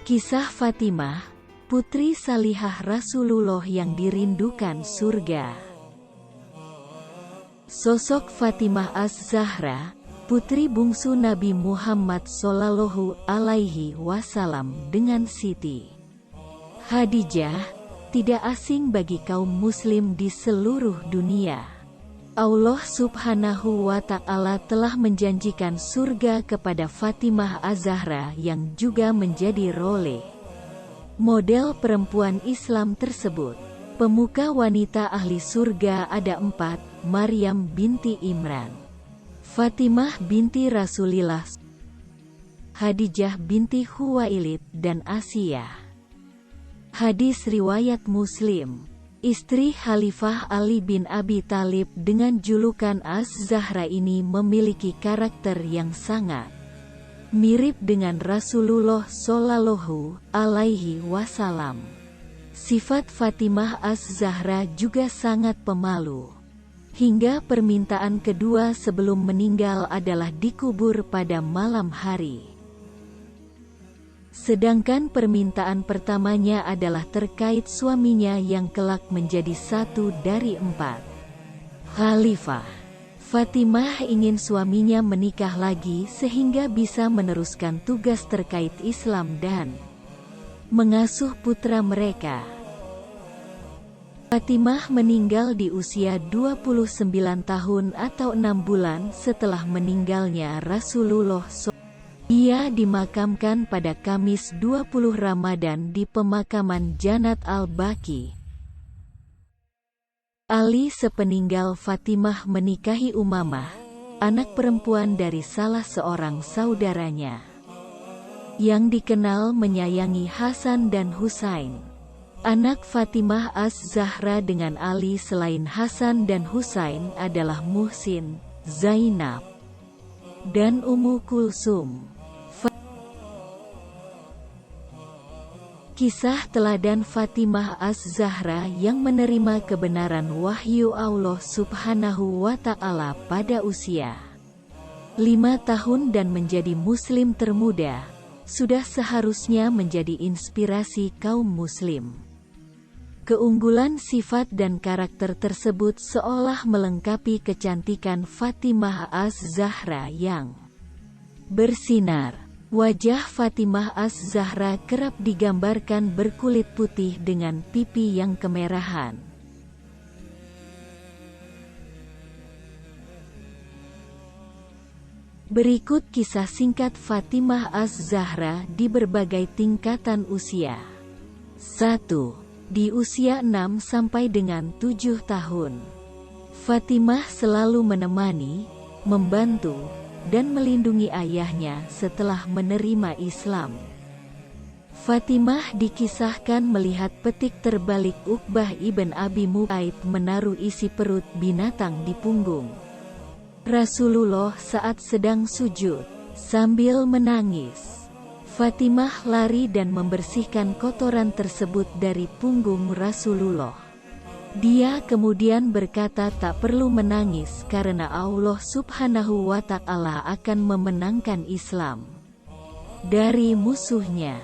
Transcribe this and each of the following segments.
Kisah Fatimah, putri salihah Rasulullah yang dirindukan surga. Sosok Fatimah Az-Zahra, putri bungsu Nabi Muhammad Shallallahu Alaihi Wasallam dengan Siti Khadijah, tidak asing bagi kaum muslim di seluruh dunia. Allah Subhanahu wa Ta'ala telah menjanjikan surga kepada Fatimah Az-Zahra yang juga menjadi role model perempuan Islam tersebut. Pemuka wanita ahli surga ada 4, Maryam binti Imran, Fatimah binti Rasulillah, Khadijah binti Khuwailid, dan Asia. Hadis riwayat Muslim. Istri Khalifah Ali bin Abi Thalib dengan julukan Az-Zahra ini memiliki karakter yang sangat mirip dengan Rasulullah Shallallahu Alaihi Wasallam. Sifat Fatimah Az-Zahra juga sangat pemalu. Hingga permintaan kedua sebelum meninggal adalah dikubur pada malam hari. Sedangkan permintaan pertamanya adalah terkait suaminya yang kelak menjadi satu dari 4 khalifah. Fatimah ingin suaminya menikah lagi sehingga bisa meneruskan tugas terkait Islam dan mengasuh putra mereka. Fatimah meninggal di usia 29 tahun atau 6 bulan setelah meninggalnya Rasulullah SAW. Ia dimakamkan pada Kamis 20 Ramadan di pemakaman Jannat Al-Baqi. Ali sepeninggal Fatimah menikahi Umamah, anak perempuan dari salah seorang saudaranya, yang dikenal menyayangi Hasan dan Husain. Anak Fatimah Az-Zahra dengan Ali selain Hasan dan Husain adalah Muhsin, Zainab, dan Ummu Kulsum. Kisah teladan Fatimah Az-Zahra yang menerima kebenaran wahyu Allah Subhanahu wa Ta'ala pada usia 5 tahun dan menjadi muslim termuda, sudah seharusnya menjadi inspirasi kaum muslim. Keunggulan sifat dan karakter tersebut seolah melengkapi kecantikan Fatimah Az-Zahra yang bersinar. Wajah Fatimah Az-Zahra kerap digambarkan berkulit putih dengan pipi yang kemerahan. Berikut kisah singkat Fatimah Az-Zahra di berbagai tingkatan usia. 1. Di usia 6 sampai dengan 7 tahun. Fatimah selalu menemani, membantu, dan melindungi ayahnya setelah menerima Islam. Fatimah dikisahkan melihat petik terbalik Uqbah ibn Abi Mu'aid menaruh isi perut binatang di punggung Rasulullah saat sedang sujud. Sambil menangis, Fatimah lari dan membersihkan kotoran tersebut dari punggung Rasulullah. Dia kemudian berkata tak perlu menangis karena Allah Subhanahu wa Ta'ala akan memenangkan Islam dari musuhnya.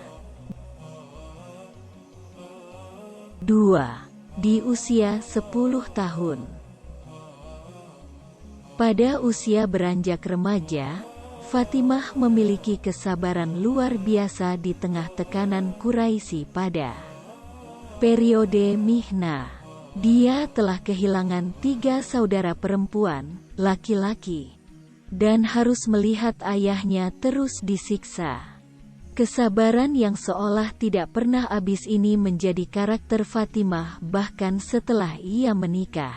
2. Di usia 10 tahun. Pada usia beranjak remaja, Fatimah memiliki kesabaran luar biasa di tengah tekanan Quraisy pada periode Mihnah. Dia telah kehilangan 3 saudara perempuan, laki-laki, dan harus melihat ayahnya terus disiksa. Kesabaran yang seolah tidak pernah habis ini menjadi karakter Fatimah bahkan setelah ia menikah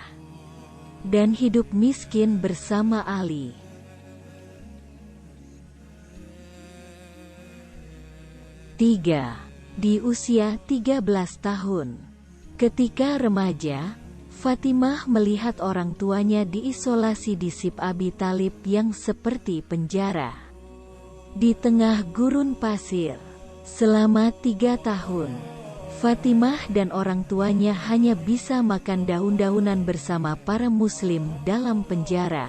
dan hidup miskin bersama Ali. 3. Di usia 13 tahun. Ketika remaja, Fatimah melihat orang tuanya diisolasi di Sib Abi Thalib yang seperti penjara di tengah gurun pasir. Selama 3 tahun, Fatimah dan orang tuanya hanya bisa makan daun-daunan bersama para muslim dalam penjara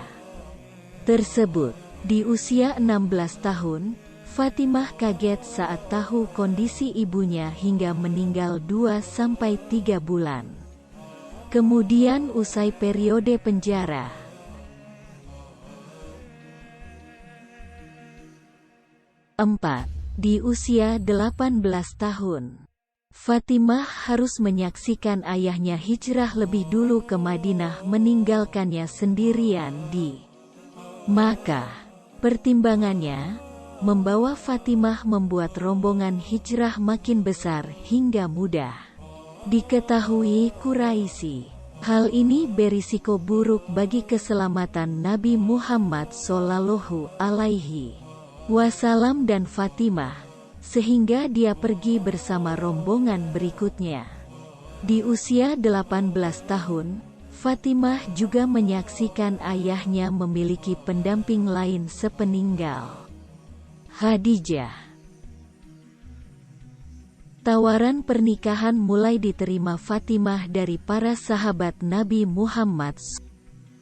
tersebut. Di usia 16 tahun, Fatimah kaget saat tahu kondisi ibunya hingga meninggal 2-3 bulan. Kemudian usai periode penjara, di usia 18 tahun, Fatimah harus menyaksikan ayahnya hijrah lebih dulu ke Madinah meninggalkannya sendirian di Makkah. Pertimbangannya membawa Fatimah membuat rombongan hijrah makin besar hingga mudah diketahui Quraisy. Hal ini berisiko buruk bagi keselamatan Nabi Muhammad Shallallahu Alaihi Wasallam dan Fatimah, sehingga dia pergi bersama rombongan berikutnya. Di usia 18 tahun, Fatimah juga menyaksikan ayahnya memiliki pendamping lain sepeninggal Khadijah. Tawaran pernikahan mulai diterima Fatimah dari para sahabat Nabi Muhammad.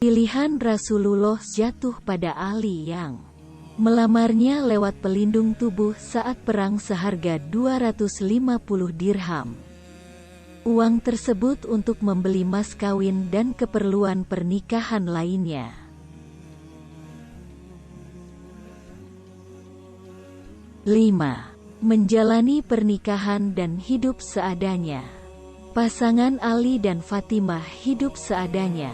Pilihan Rasulullah jatuh pada Ali yang melamarnya lewat pelindung tubuh saat perang seharga 250 dirham. Uang tersebut untuk membeli mas kawin dan keperluan pernikahan lainnya. 5. Menjalani pernikahan dan hidup seadanya. Pasangan Ali dan Fatimah hidup seadanya,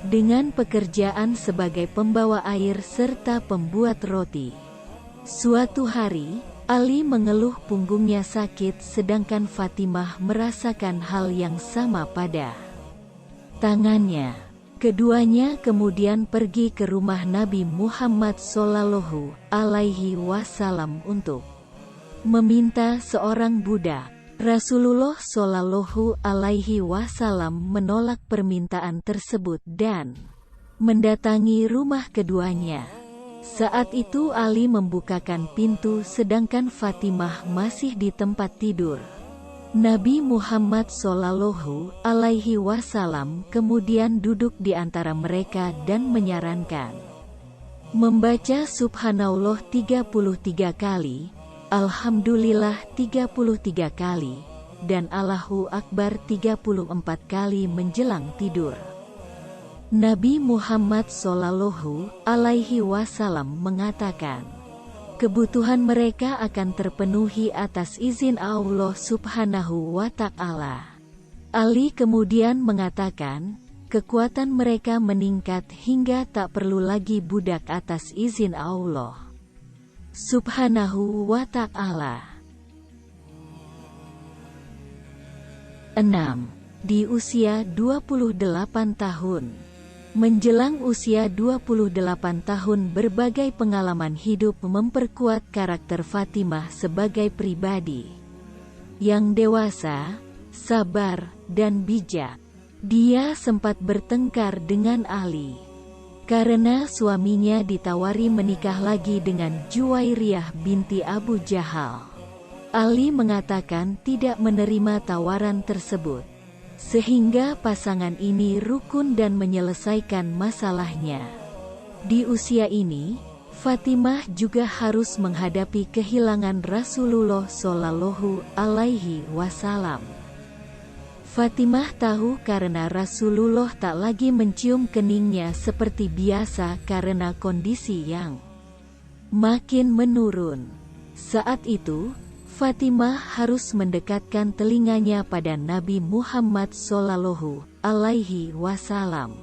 dengan pekerjaan sebagai pembawa air serta pembuat roti. Suatu hari, Ali mengeluh punggungnya sakit sedangkan Fatimah merasakan hal yang sama pada tangannya. Keduanya kemudian pergi ke rumah Nabi Muhammad Shallallahu Alaihi Wasallam untuk meminta seorang budak. Rasulullah Shallallahu Alaihi Wasallam menolak permintaan tersebut dan mendatangi rumah keduanya. Saat itu Ali membukakan pintu sedangkan Fatimah masih di tempat tidur. Nabi Muhammad Shallallahu Alaihi Wasallam kemudian duduk di antara mereka dan menyarankan membaca Subhanallah 33 kali, Alhamdulillah 33 kali, dan Allahu Akbar 34 kali menjelang tidur. Nabi Muhammad Shallallahu Alaihi Wasallam mengatakan, kebutuhan mereka akan terpenuhi atas izin Allah Subhanahu wa Ta'ala. Ali kemudian mengatakan, kekuatan mereka meningkat hingga tak perlu lagi budak atas izin Allah Subhanahu wa Ta'ala. 6. Di usia 28 tahun. Menjelang usia 28 tahun, berbagai pengalaman hidup memperkuat karakter Fatimah sebagai pribadi yang dewasa, sabar, dan bijak. Dia sempat bertengkar dengan Ali karena suaminya ditawari menikah lagi dengan Juwairiyah binti Abu Jahal. Ali mengatakan tidak menerima tawaran tersebut, sehingga pasangan ini rukun dan menyelesaikan masalahnya. Di usia ini, Fatimah juga harus menghadapi kehilangan Rasulullah Shallallahu Alaihi Wasallam. Fatimah tahu karena Rasulullah tak lagi mencium keningnya seperti biasa karena kondisi yang makin menurun. Saat itu, Fatimah harus mendekatkan telinganya pada Nabi Muhammad Shallallahu Alaihi Wasallam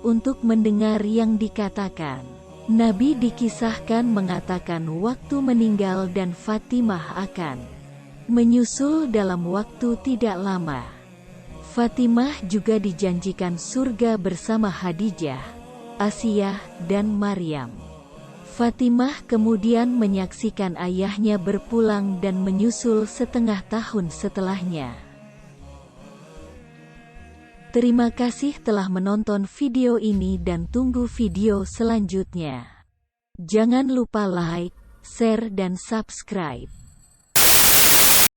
untuk mendengar yang dikatakan. Nabi dikisahkan mengatakan waktu meninggal dan Fatimah akan menyusul dalam waktu tidak lama. Fatimah juga dijanjikan surga bersama Khadijah, Asiyah, dan Maryam. Fatimah kemudian menyaksikan ayahnya berpulang dan menyusul setengah tahun setelahnya. Terima kasih telah menonton video ini dan tunggu video selanjutnya. Jangan lupa like, share, dan subscribe.